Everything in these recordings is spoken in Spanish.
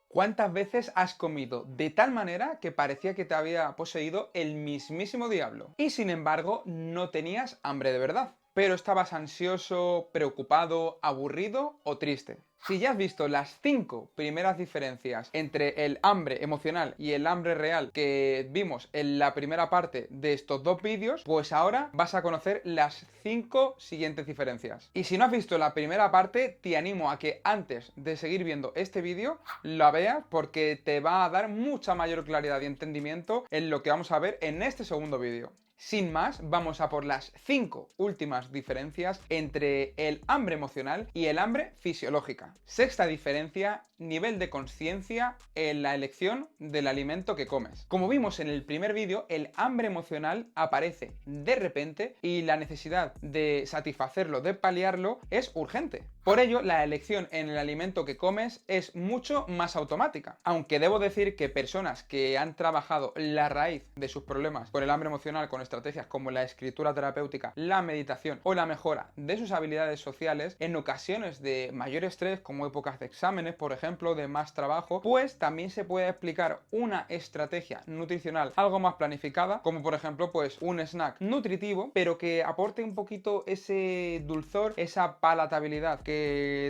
¿Cuántas veces has comido de tal manera que parecía que te había poseído el mismísimo diablo? Y sin embargo, no tenías hambre de verdad, pero estabas ansioso, preocupado, aburrido o triste. Si ya has visto las 5 primeras diferencias entre el hambre emocional y el hambre real que vimos en la primera parte de estos dos vídeos, pues ahora vas a conocer las 5 siguientes diferencias. Y si no has visto la primera parte, te animo a que antes de seguir viendo este vídeo, la veas porque te va a dar mucha mayor claridad y entendimiento en lo que vamos a ver en este segundo vídeo. Sin más, vamos a por las 5 últimas diferencias entre el hambre emocional y el hambre fisiológica. Sexta diferencia, nivel de conciencia en la elección del alimento que comes. Como vimos en el primer vídeo, el hambre emocional aparece de repente y la necesidad de satisfacerlo, de paliarlo, es urgente. Por ello, la elección en el alimento que comes es mucho más automática. Aunque debo decir que personas que han trabajado la raíz de sus problemas con el hambre emocional, con estrategias como la escritura terapéutica, la meditación o la mejora de sus habilidades sociales, en ocasiones de mayor estrés, como épocas de exámenes, por ejemplo, de más trabajo, pues también se puede explicar una estrategia nutricional algo más planificada, como por ejemplo, pues un snack nutritivo, pero que aporte un poquito ese dulzor, esa palatabilidad que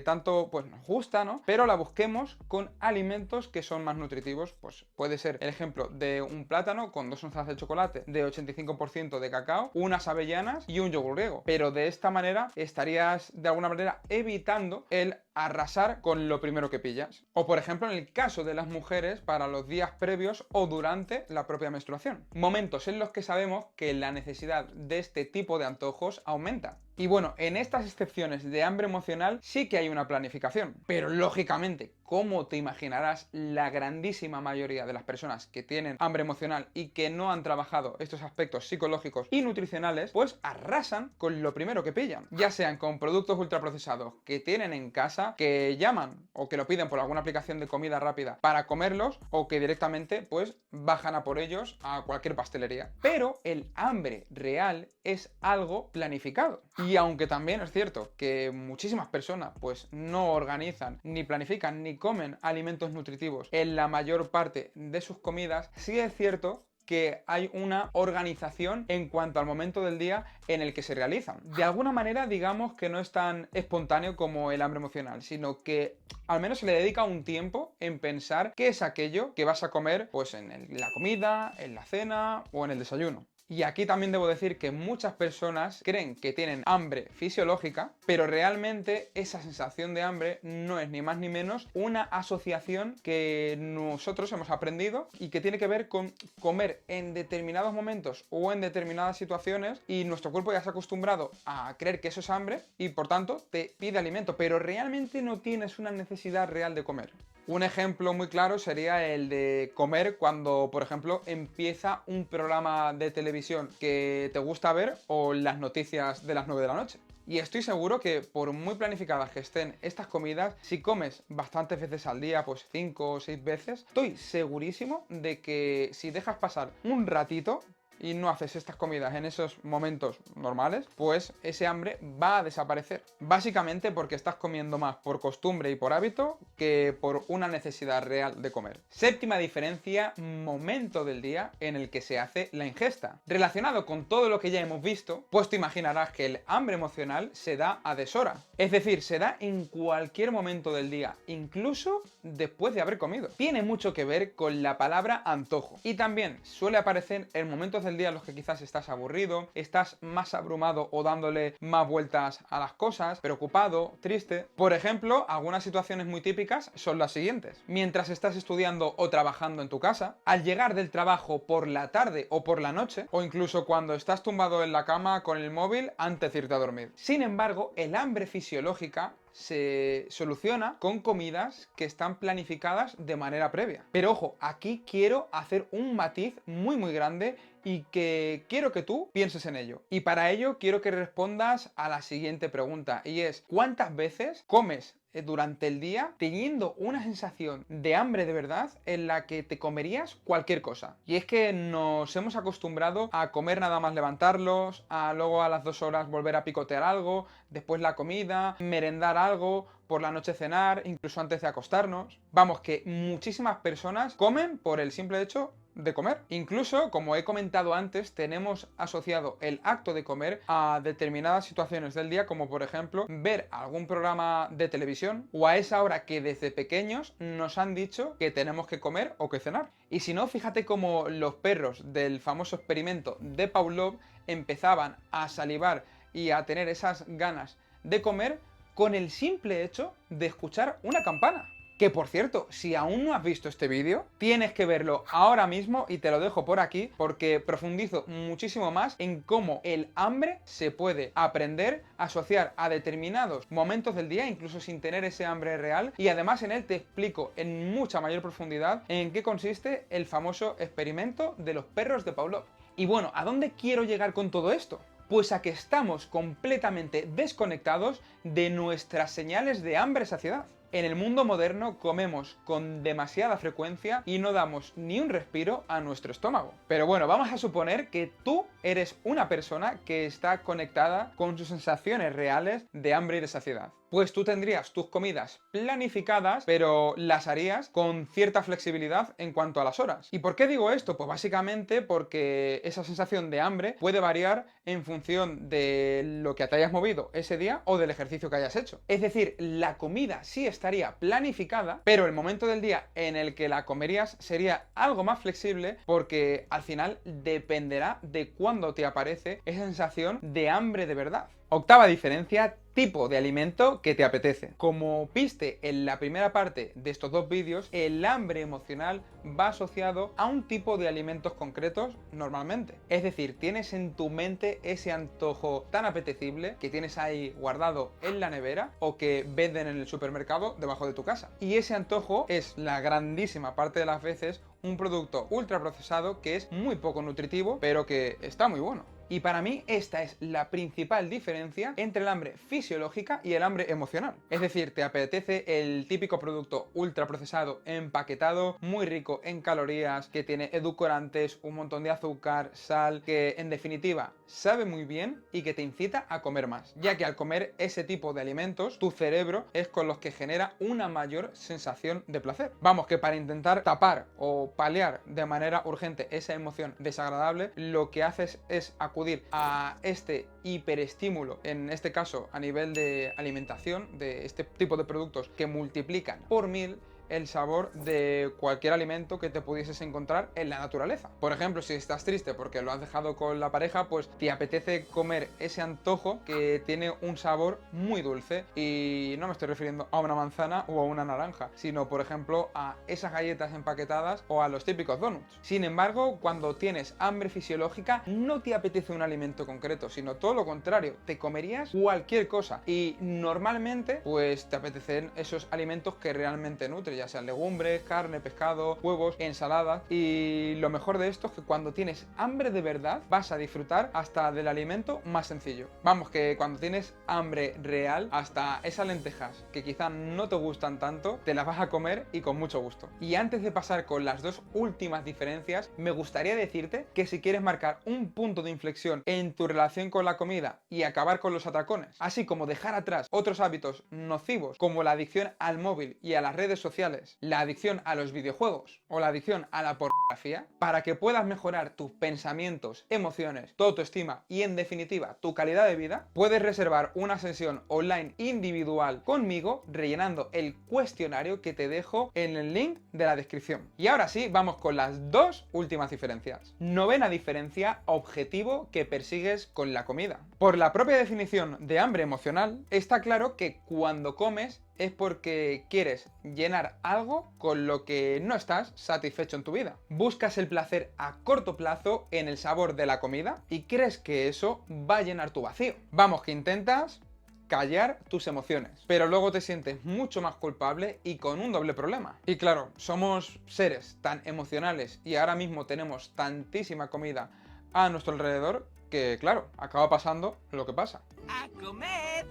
tanto pues nos gusta, ¿no? Pero la busquemos con alimentos que son más nutritivos. Pues puede ser el ejemplo de un plátano con 2 onzas de chocolate de 85% de cacao, unas avellanas y un yogur griego. Pero de esta manera estarías de alguna manera evitando el arrasar con lo primero que pillas. O por ejemplo en el caso de las mujeres para los días previos o durante la propia menstruación. Momentos en los que sabemos que la necesidad de este tipo de antojos aumenta. Y bueno, en estas excepciones de hambre emocional sí que hay una planificación. Pero lógicamente, como te imaginarás, la grandísima mayoría de las personas que tienen hambre emocional y que no han trabajado estos aspectos psicológicos y nutricionales, pues arrasan con lo primero que pillan. Ya sean con productos ultraprocesados que tienen en casa, que llaman o que lo piden por alguna aplicación de comida rápida para comerlos, o que directamente pues bajan a por ellos a cualquier pastelería. Pero el hambre real es algo planificado. Y aunque también es cierto que muchísimas personas pues no organizan, ni planifican, ni comen alimentos nutritivos en la mayor parte de sus comidas, sí es cierto que hay una organización en cuanto al momento del día en el que se realizan. De alguna manera, digamos que no es tan espontáneo como el hambre emocional, sino que al menos se le dedica un tiempo en pensar qué es aquello que vas a comer pues en la comida, en la cena o en el desayuno. Y aquí también debo decir que muchas personas creen que tienen hambre fisiológica, pero realmente esa sensación de hambre no es ni más ni menos una asociación que nosotros hemos aprendido y que tiene que ver con comer en determinados momentos o en determinadas situaciones, y nuestro cuerpo ya se ha acostumbrado a creer que eso es hambre y por tanto te pide alimento, pero realmente no tienes una necesidad real de comer. Un ejemplo muy claro sería el de comer cuando, por ejemplo, empieza un programa de televisión que te gusta ver o las noticias de las 9 de la noche. Y estoy seguro que por muy planificadas que estén estas comidas, si comes bastantes veces al día, pues 5 o 6 veces, estoy segurísimo de que si dejas pasar un ratito y no haces estas comidas en esos momentos normales, pues ese hambre va a desaparecer. Básicamente porque estás comiendo más por costumbre y por hábito que por una necesidad real de comer. Séptima diferencia, momento del día en el que se hace la ingesta. Relacionado con todo lo que ya hemos visto, pues te imaginarás que el hambre emocional se da a deshora. Es decir, se da en cualquier momento del día, incluso después de haber comido. Tiene mucho que ver con la palabra antojo. Y también suele aparecer en momentos del día en los que quizás estás aburrido, estás más abrumado o dándole más vueltas a las cosas, preocupado, triste. Por ejemplo, algunas situaciones muy típicas son las siguientes. Mientras estás estudiando o trabajando en tu casa, al llegar del trabajo por la tarde o por la noche, o incluso cuando estás tumbado en la cama con el móvil antes de irte a dormir. Sin embargo, el hambre fisiológica se soluciona con comidas que están planificadas de manera previa. Pero ojo, aquí quiero hacer un matiz muy grande y que quiero que tú pienses en ello. Y para ello quiero que respondas a la siguiente pregunta, y es: ¿cuántas veces comes durante el día teniendo una sensación de hambre de verdad en la que te comerías cualquier cosa. Y es que nos hemos acostumbrado a comer nada más levantarlos, a luego a las 2 horas volver a picotear algo, después la comida, merendar algo, por la noche cenar, incluso antes de acostarnos. Vamos, que muchísimas personas comen por el simple hecho de comer. Incluso, como he comentado antes, tenemos asociado el acto de comer a determinadas situaciones del día, como por ejemplo ver algún programa de televisión o a esa hora que desde pequeños nos han dicho que tenemos que comer o que cenar. Y si no, fíjate cómo los perros del famoso experimento de Pavlov empezaban a salivar y a tener esas ganas de comer con el simple hecho de escuchar una campana. Que por cierto, si aún no has visto este vídeo, tienes que verlo ahora mismo y te lo dejo por aquí porque profundizo muchísimo más en cómo el hambre se puede aprender a asociar a determinados momentos del día, incluso sin tener ese hambre real, y además en él te explico en mucha mayor profundidad en qué consiste el famoso experimento de los perros de Pavlov. Y bueno, ¿a dónde quiero llegar con todo esto? Pues a que estamos completamente desconectados de nuestras señales de hambre y saciedad. En el mundo moderno comemos con demasiada frecuencia y no damos ni un respiro a nuestro estómago. Pero bueno, vamos a suponer que tú eres una persona que está conectada con sus sensaciones reales de hambre y de saciedad. Pues tú tendrías tus comidas planificadas, pero las harías con cierta flexibilidad en cuanto a las horas. ¿Y por qué digo esto? Pues básicamente porque esa sensación de hambre puede variar en función de lo que te hayas movido ese día o del ejercicio que hayas hecho. Es decir, la comida sí estaría planificada, pero el momento del día en el que la comerías sería algo más flexible porque al final dependerá de cuándo te aparece esa sensación de hambre de verdad. Octava diferencia, tipo de alimento que te apetece. Como viste en la primera parte de estos dos vídeos, el hambre emocional va asociado a un tipo de alimentos concretos normalmente. Es decir, tienes en tu mente ese antojo tan apetecible que tienes ahí guardado en la nevera o que venden en el supermercado debajo de tu casa. Y ese antojo es la grandísima parte de las veces un producto ultraprocesado que es muy poco nutritivo, pero que está muy bueno. Y para mí esta es la principal diferencia entre el hambre fisiológica y el hambre emocional. Es decir, te apetece el típico producto ultraprocesado, empaquetado, muy rico en calorías, que tiene edulcorantes, un montón de azúcar, sal, que en definitiva sabe muy bien y que te incita a comer más. Ya que al comer ese tipo de alimentos, tu cerebro es con los que genera una mayor sensación de placer. Vamos, que para intentar tapar o paliar de manera urgente esa emoción desagradable, lo que haces es acudir a este hiperestímulo, en este caso a nivel de alimentación, de este tipo de productos que multiplican por 1000 el sabor de cualquier alimento que te pudieses encontrar en la naturaleza. Por ejemplo, si estás triste porque lo has dejado con la pareja, pues te apetece comer ese antojo que tiene un sabor muy dulce, y no me estoy refiriendo a una manzana o a una naranja, sino por ejemplo a esas galletas empaquetadas o a los típicos donuts. Sin embargo, cuando tienes hambre fisiológica no te apetece un alimento concreto, sino todo lo contrario, te comerías cualquier cosa, y normalmente pues te apetecen esos alimentos que realmente nutren, ya sean legumbres, carne, pescado, huevos, ensaladas. Y lo mejor de esto es que cuando tienes hambre de verdad vas a disfrutar hasta del alimento más sencillo. Vamos, que cuando tienes hambre real, hasta esas lentejas que quizá no te gustan tanto, te las vas a comer y con mucho gusto. Y antes de pasar con las dos últimas diferencias, me gustaría decirte que si quieres marcar un punto de inflexión en tu relación con la comida y acabar con los atracones, así como dejar atrás otros hábitos nocivos como la adicción al móvil y a las redes sociales, la adicción a los videojuegos o la adicción a la pornografía, para que puedas mejorar tus pensamientos, emociones, tu autoestima y en definitiva tu calidad de vida, puedes reservar una sesión online individual conmigo rellenando el cuestionario que te dejo en el link de la descripción. Y ahora sí, vamos con las dos últimas diferencias. Novena diferencia, objetivo que persigues con la comida. Por la propia definición de hambre emocional, está claro que cuando comes es porque quieres llenar algo con lo que no estás satisfecho en tu vida. Buscas el placer a corto plazo en el sabor de la comida y crees que eso va a llenar tu vacío. Vamos, que intentas callar tus emociones, pero luego te sientes mucho más culpable y con un doble problema. Y claro, somos seres tan emocionales y ahora mismo tenemos tantísima comida a nuestro alrededor que, claro, acaba pasando lo que pasa. ¡A comer!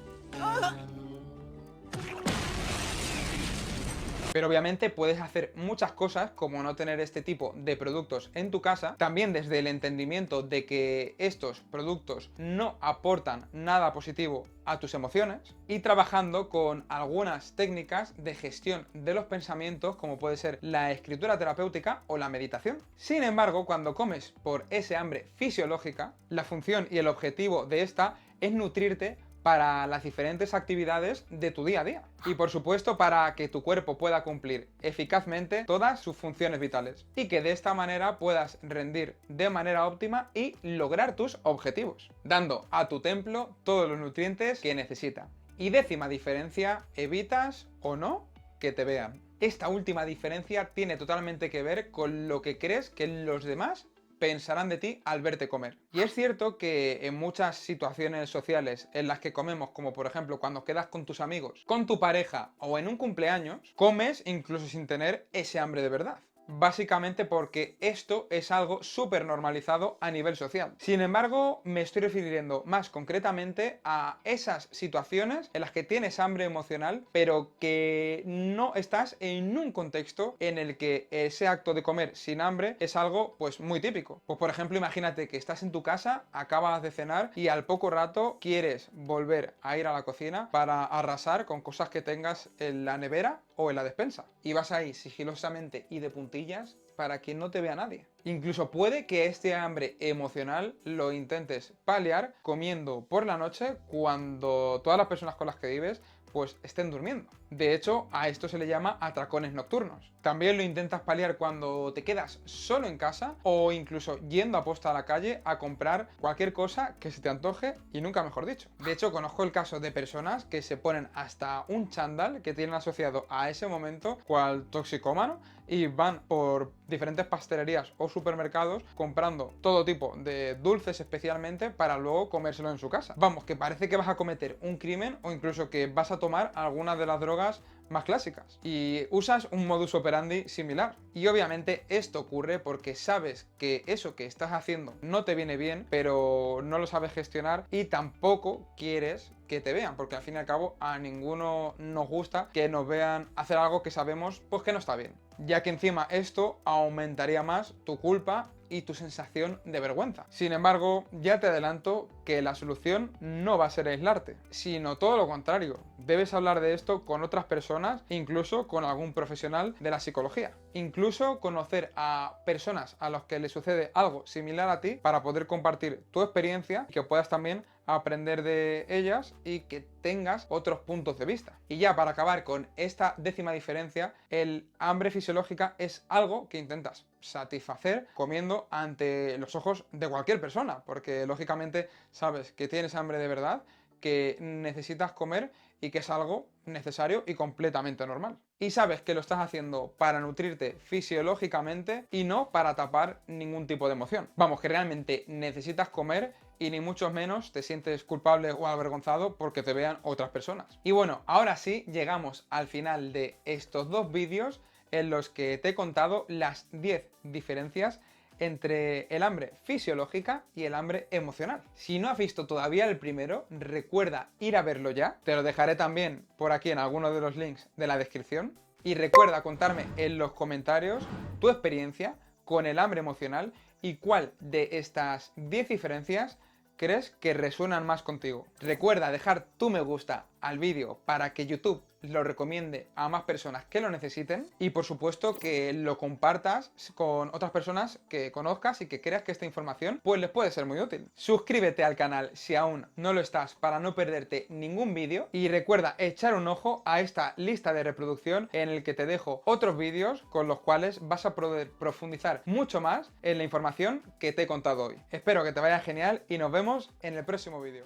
Pero obviamente puedes hacer muchas cosas como no tener este tipo de productos en tu casa, también desde el entendimiento de que estos productos no aportan nada positivo a tus emociones y trabajando con algunas técnicas de gestión de los pensamientos como puede ser la escritura terapéutica o la meditación. Sin embargo, cuando comes por ese hambre fisiológica, la función y el objetivo de esta es nutrirte para las diferentes actividades de tu día a día. Y por supuesto para que tu cuerpo pueda cumplir eficazmente todas sus funciones vitales. Y que de esta manera puedas rendir de manera óptima y lograr tus objetivos. Dando a tu templo todos los nutrientes que necesita. Y 10ª diferencia, evitas o no que te vean. Esta última diferencia tiene totalmente que ver con lo que crees que los demás pensarán de ti al verte comer. Y es cierto que en muchas situaciones sociales en las que comemos, como por ejemplo cuando quedas con tus amigos, con tu pareja o en un cumpleaños, comes incluso sin tener ese hambre de verdad. Básicamente porque esto es algo súper normalizado a nivel social. Sin embargo, me estoy refiriendo más concretamente a esas situaciones en las que tienes hambre emocional, pero que no estás en un contexto en el que ese acto de comer sin hambre es algo pues muy típico. Pues por ejemplo, imagínate que estás en tu casa, acabas de cenar y al poco rato quieres volver a ir a la cocina para arrasar con cosas que tengas en la nevera o en la despensa. Y vas ahí sigilosamente y de puntillas para que no te vea nadie. Incluso puede que este hambre emocional lo intentes paliar comiendo por la noche cuando todas las personas con las que vives pues estén durmiendo. De hecho, a esto se le llama atracones nocturnos. También lo intentas paliar cuando te quedas solo en casa o incluso yendo a posta a la calle a comprar cualquier cosa que se te antoje y nunca mejor dicho. De hecho, conozco el caso de personas que se ponen hasta un chándal que tienen asociado a ese momento cual toxicómano y van por diferentes pastelerías o supermercados comprando todo tipo de dulces especialmente para luego comérselo en su casa. Vamos, que parece que vas a cometer un crimen o incluso que vas a tomar alguna de las drogas más clásicas y usas un modus operandi similar. Y obviamente esto ocurre porque sabes que eso que estás haciendo no te viene bien, pero no lo sabes gestionar y tampoco quieres que te vean, porque al fin y al cabo a ninguno nos gusta que nos vean hacer algo que sabemos pues que no está bien, ya que encima esto aumentaría más tu culpa y tu sensación de vergüenza. Sin embargo, ya te adelanto que la solución no va a ser aislarte, sino todo lo contrario. Debes hablar de esto con otras personas, incluso con algún profesional de la psicología. Incluso conocer a personas a las que les sucede algo similar a ti para poder compartir tu experiencia y que puedas también aprender de ellas y que tengas otros puntos de vista. Y ya para acabar con esta 10ª diferencia, el hambre fisiológica es algo que intentas satisfacer comiendo ante los ojos de cualquier persona, porque lógicamente sabes que tienes hambre de verdad, que necesitas comer y que es algo necesario y completamente normal. Y sabes que lo estás haciendo para nutrirte fisiológicamente y no para tapar ningún tipo de emoción. Vamos, que realmente necesitas comer y ni mucho menos te sientes culpable o avergonzado porque te vean otras personas. Y bueno, ahora sí llegamos al final de estos 2 vídeos en los que te he contado las 10 diferencias entre el hambre fisiológica y el hambre emocional. Si no has visto todavía el primero, recuerda ir a verlo ya. Te lo dejaré también por aquí en alguno de los links de la descripción. Y recuerda contarme en los comentarios tu experiencia con el hambre emocional y cuál de estas 10 diferencias crees que resuenan más contigo. Recuerda dejar tu me gusta al vídeo para que YouTube lo recomiende a más personas que lo necesiten y por supuesto que lo compartas con otras personas que conozcas y que creas que esta información pues les puede ser muy útil. Suscríbete al canal si aún no lo estás para no perderte ningún vídeo y recuerda echar un ojo a esta lista de reproducción en el que te dejo otros vídeos con los cuales vas a poder profundizar mucho más en la información que te he contado hoy. Espero que te vaya genial y nos vemos en el próximo vídeo.